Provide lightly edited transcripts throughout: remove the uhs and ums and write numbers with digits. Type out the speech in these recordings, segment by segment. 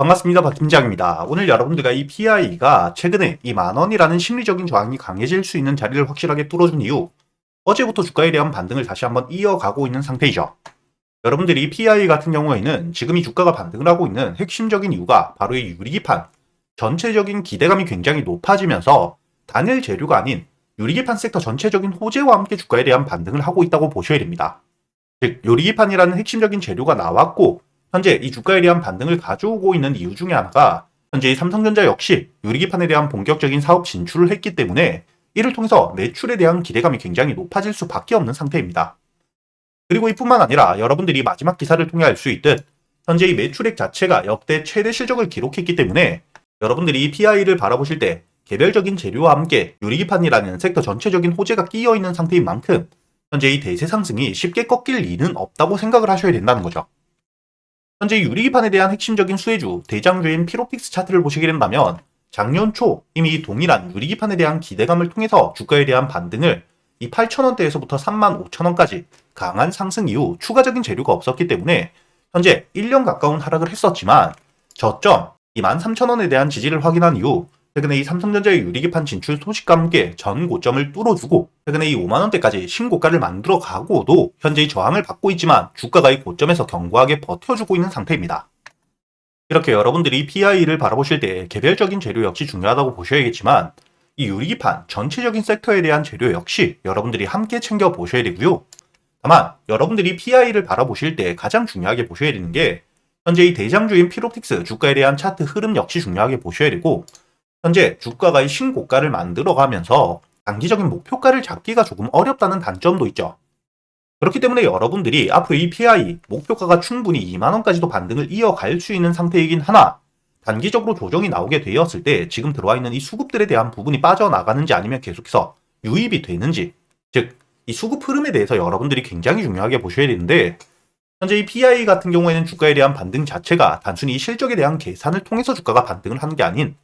반갑습니다. 박 팀장입니다. 오늘 여러분들과 이 PI가 최근에 이 만원이라는 심리적인 저항이 강해질 수 있는 자리를 확실하게 뚫어준 이후 어제부터 주가에 대한 반등을 다시 한번 이어가고 있는 상태이죠. 여러분들이 PI 같은 경우에는 지금 이 주가가 반등을 하고 있는 핵심적인 이유가 바로 이 유리기판 전체적인 기대감이 굉장히 높아지면서 단일 재료가 아닌 유리기판 섹터 전체적인 호재와 함께 주가에 대한 반등을 하고 있다고 보셔야 됩니다. 즉 유리기판이라는 핵심적인 재료가 나왔고 현재 이 주가에 대한 반등을 가져오고 있는 이유 중에 하나가 현재 이 삼성전자 역시 유리기판에 대한 본격적인 사업 진출을 했기 때문에 이를 통해서 매출에 대한 기대감이 굉장히 높아질 수밖에 없는 상태입니다. 그리고 이뿐만 아니라 여러분들이 마지막 기사를 통해 알 수 있듯 현재 이 매출액 자체가 역대 최대 실적을 기록했기 때문에 여러분들이 이 PI를 바라보실 때 개별적인 재료와 함께 유리기판이라는 섹터 전체적인 호재가 끼어 있는 상태인 만큼 현재 이 대세 상승이 쉽게 꺾일 리는 없다고 생각을 하셔야 된다는 거죠. 현재 유리기판에 대한 핵심적인 수혜주, 대장주인 피로픽스 차트를 보시게 된다면 작년 초 이미 동일한 유리기판에 대한 기대감을 통해서 주가에 대한 반등을 이 8,000원대에서부터 35,000원까지 강한 상승 이후 추가적인 재료가 없었기 때문에 현재 1년 가까운 하락을 했었지만 저점 이 13,000원에 대한 지지를 확인한 이후 최근에 이 삼성전자의 유리기판 진출 소식과 함께 전 고점을 뚫어주고 최근에 이 5만원대까지 신고가를 만들어 가고도 현재 이 저항을 받고 있지만 주가가 이 고점에서 견고하게 버텨주고 있는 상태입니다. 이렇게 여러분들이 PI를 바라보실 때 개별적인 재료 역시 중요하다고 보셔야겠지만 이 유리기판 전체적인 섹터에 대한 재료 역시 여러분들이 함께 챙겨 보셔야 되고요. 다만 여러분들이 PI를 바라보실 때 가장 중요하게 보셔야 되는 게 현재 이 대장주인 피로틱스 주가에 대한 차트 흐름 역시 중요하게 보셔야 되고 현재 주가가 신고가를 만들어가면서 단기적인 목표가를 잡기가 조금 어렵다는 단점도 있죠. 그렇기 때문에 여러분들이 앞으로 이 PI 목표가가 충분히 2만원까지도 반등을 이어갈 수 있는 상태이긴 하나 단기적으로 조정이 나오게 되었을 때 지금 들어와 있는 이 수급들에 대한 부분이 빠져나가는지 아니면 계속해서 유입이 되는지 즉 이 수급 흐름에 대해서 여러분들이 굉장히 중요하게 보셔야 되는데 현재 이 PI 같은 경우에는 주가에 대한 반등 자체가 단순히 실적에 대한 계산을 통해서 주가가 반등을 하는 게 아닌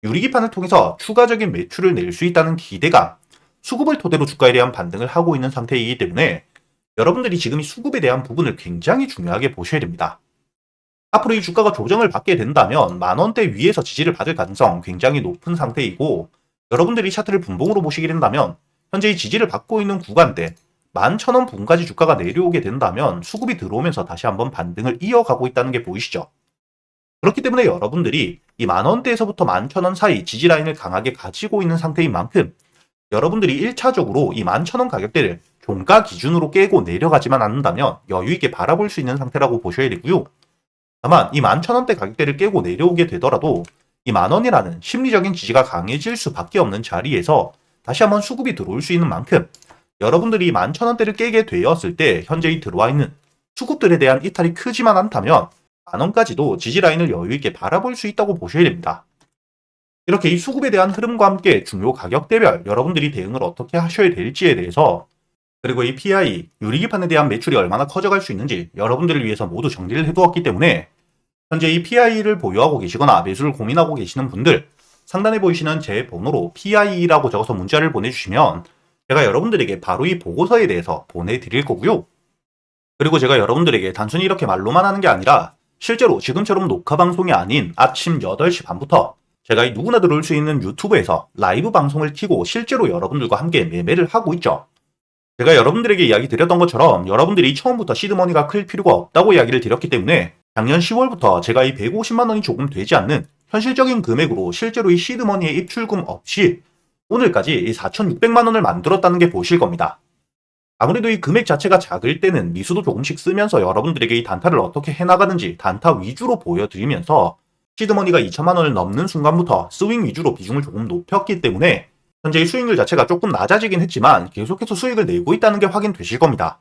유리기판을 통해서 추가적인 매출을 낼 수 있다는 기대감, 수급을 토대로 주가에 대한 반등을 하고 있는 상태이기 때문에 여러분들이 지금 이 수급에 대한 부분을 굉장히 중요하게 보셔야 됩니다. 앞으로 이 주가가 조정을 받게 된다면 만원대 위에서 지지를 받을 가능성 굉장히 높은 상태이고 여러분들이 차트를 분봉으로 보시게 된다면 현재 이 지지를 받고 있는 구간대 11,000원 부근까지 주가가 내려오게 된다면 수급이 들어오면서 다시 한번 반등을 이어가고 있다는 게 보이시죠? 그렇기 때문에 여러분들이 이 만원대에서부터 11,000원 사이 지지라인을 강하게 가지고 있는 상태인 만큼 여러분들이 1차적으로 이 11,000원 가격대를 종가 기준으로 깨고 내려가지만 않는다면 여유있게 바라볼 수 있는 상태라고 보셔야 되고요. 다만 이 11,000원대 가격대를 깨고 내려오게 되더라도 이 만원이라는 심리적인 지지가 강해질 수밖에 없는 자리에서 다시 한번 수급이 들어올 수 있는 만큼 여러분들이 11,000원대를 깨게 되었을 때 현재 이 들어와 있는 수급들에 대한 이탈이 크지만 않다면 만원까지도 지지라인을 여유있게 바라볼 수 있다고 보셔야 됩니다. 이렇게 이 수급에 대한 흐름과 함께 중요 가격대별 여러분들이 대응을 어떻게 하셔야 될지에 대해서 그리고 이 PI, 유리기판에 대한 매출이 얼마나 커져갈 수 있는지 여러분들을 위해서 모두 정리를 해두었기 때문에 현재 이 PI를 보유하고 계시거나 매수를 고민하고 계시는 분들 상단에 보이시는 제 번호로 PI라고 적어서 문자를 보내주시면 제가 여러분들에게 바로 이 보고서에 대해서 보내드릴 거고요. 그리고 제가 여러분들에게 단순히 이렇게 말로만 하는 게 아니라 실제로 지금처럼 녹화 방송이 아닌 아침 8시 반부터 제가 이 누구나 들어올 수 있는 유튜브에서 라이브 방송을 켜고 실제로 여러분들과 함께 매매를 하고 있죠. 제가 여러분들에게 이야기 드렸던 것처럼 여러분들이 처음부터 시드머니가 클 필요가 없다고 이야기를 드렸기 때문에 작년 10월부터 제가 이 150만원이 조금 되지 않는 현실적인 금액으로 실제로 이 시드머니의 입출금 없이 오늘까지 이 4,600만원을 만들었다는 게 보실 겁니다. 아무래도 이 금액 자체가 작을 때는 미수도 조금씩 쓰면서 여러분들에게 이 단타를 어떻게 해나가는지 단타 위주로 보여드리면서 시드머니가 2천만원을 넘는 순간부터 스윙 위주로 비중을 조금 높였기 때문에 현재 이 수익률 자체가 조금 낮아지긴 했지만 계속해서 수익을 내고 있다는 게 확인되실 겁니다.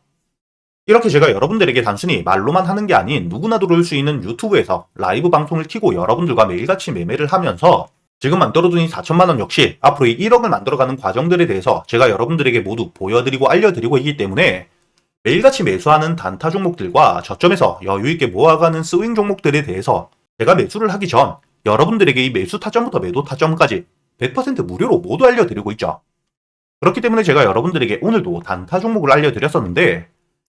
이렇게 제가 여러분들에게 단순히 말로만 하는 게 아닌 누구나 들어올 수 있는 유튜브에서 라이브 방송을 켜고 여러분들과 매일같이 매매를 하면서 지금 만들어둔 이 4천만원 역시 앞으로 이 1억을 만들어가는 과정들에 대해서 제가 여러분들에게 모두 보여드리고 알려드리고 있기 때문에 매일같이 매수하는 단타 종목들과 저점에서 여유있게 모아가는 스윙 종목들에 대해서 제가 매수를 하기 전 여러분들에게 이 매수 타점부터 매도 타점까지 100% 무료로 모두 알려드리고 있죠. 그렇기 때문에 제가 여러분들에게 오늘도 단타 종목을 알려드렸었는데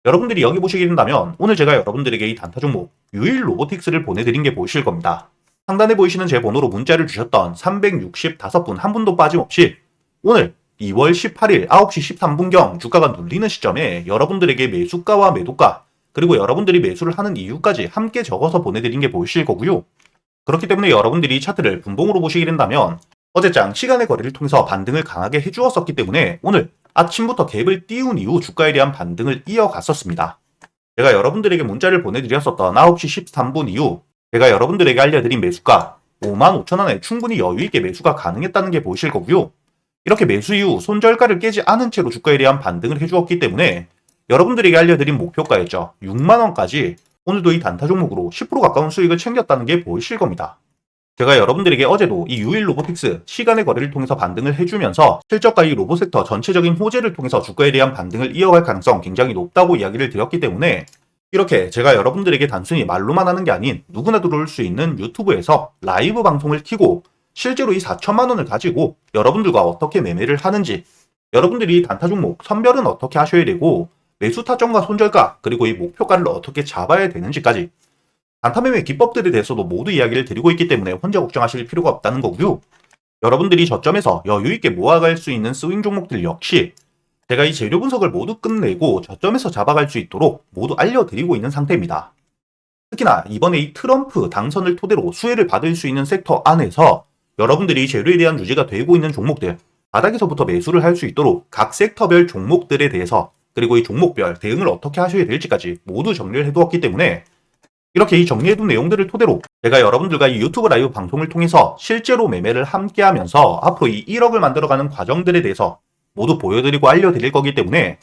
여러분들이 여기 보시게 된다면 오늘 제가 여러분들에게 이 단타 종목 유일 로보틱스를 보내드린 게 보이실 겁니다. 상단에 보이시는 제 번호로 문자를 주셨던 365분 한 분도 빠짐없이 오늘 2월 18일 9시 13분경 주가가 눌리는 시점에 여러분들에게 매수가와 매도가 그리고 여러분들이 매수를 하는 이유까지 함께 적어서 보내드린 게 보이실 거고요. 그렇기 때문에 여러분들이 차트를 분봉으로 보시게 된다면 어제장 시간의 거래를 통해서 반등을 강하게 해주었었기 때문에 오늘 아침부터 갭을 띄운 이후 주가에 대한 반등을 이어갔었습니다. 제가 여러분들에게 문자를 보내드렸었던 9시 13분 이후 제가 여러분들에게 알려드린 매수가 55,000원에 충분히 여유있게 매수가 가능했다는 게 보이실 거고요. 이렇게 매수 이후 손절가를 깨지 않은 채로 주가에 대한 반등을 해주었기 때문에 여러분들에게 알려드린 목표가였죠. 6만원까지 오늘도 이 단타 종목으로 10% 가까운 수익을 챙겼다는 게 보이실 겁니다. 제가 여러분들에게 어제도 이 유일 로보틱스 시간의 거래를 통해서 반등을 해주면서 실적과 이 로봇 섹터 전체적인 호재를 통해서 주가에 대한 반등을 이어갈 가능성 굉장히 높다고 이야기를 드렸기 때문에 이렇게 제가 여러분들에게 단순히 말로만 하는 게 아닌 누구나 들어올 수 있는 유튜브에서 라이브 방송을 켜고 실제로 이 4천만 원을 가지고 여러분들과 어떻게 매매를 하는지 여러분들이 단타 종목 선별은 어떻게 하셔야 되고 매수 타점과 손절가 그리고 이 목표가를 어떻게 잡아야 되는지까지 단타 매매 기법들에 대해서도 모두 이야기를 드리고 있기 때문에 혼자 걱정하실 필요가 없다는 거고요. 여러분들이 저점에서 여유있게 모아갈 수 있는 스윙 종목들 역시 제가 이 재료 분석을 모두 끝내고 저점에서 잡아갈 수 있도록 모두 알려드리고 있는 상태입니다. 특히나 이번에 이 트럼프 당선을 토대로 수혜를 받을 수 있는 섹터 안에서 여러분들이 재료에 대한 유지가 되고 있는 종목들 바닥에서부터 매수를 할 수 있도록 각 섹터별 종목들에 대해서 그리고 이 종목별 대응을 어떻게 하셔야 될지까지 모두 정리를 해두었기 때문에 이렇게 이 정리해둔 내용들을 토대로 제가 여러분들과 이 유튜브 라이브 방송을 통해서 실제로 매매를 함께 하면서 앞으로 이 1억을 만들어가는 과정들에 대해서 모두 보여드리고 알려드릴 거기 때문에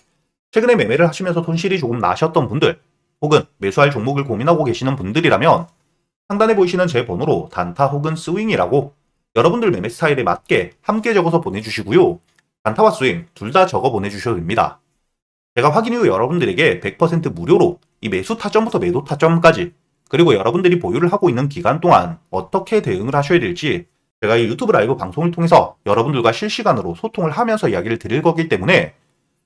최근에 매매를 하시면서 손실이 조금 나셨던 분들 혹은 매수할 종목을 고민하고 계시는 분들이라면 상단에 보이시는 제 번호로 단타 혹은 스윙이라고 여러분들 매매 스타일에 맞게 함께 적어서 보내주시고요. 단타와 스윙 둘 다 적어 보내주셔도 됩니다. 제가 확인 후 여러분들에게 100% 무료로 이 매수 타점부터 매도 타점까지 그리고 여러분들이 보유를 하고 있는 기간 동안 어떻게 대응을 하셔야 될지 제가 이 유튜브 라이브 방송을 통해서 여러분들과 실시간으로 소통을 하면서 이야기를 드릴 거기 때문에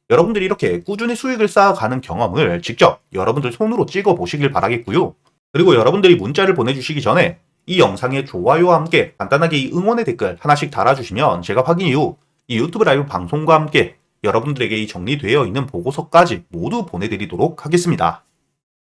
여러분들이 이렇게 꾸준히 수익을 쌓아가는 경험을 직접 여러분들 손으로 찍어 보시길 바라겠고요. 그리고 여러분들이 문자를 보내주시기 전에 이 영상에 좋아요와 함께 간단하게 이 응원의 댓글 하나씩 달아주시면 제가 확인 이후 이 유튜브 라이브 방송과 함께 여러분들에게 이 정리되어 있는 보고서까지 모두 보내드리도록 하겠습니다.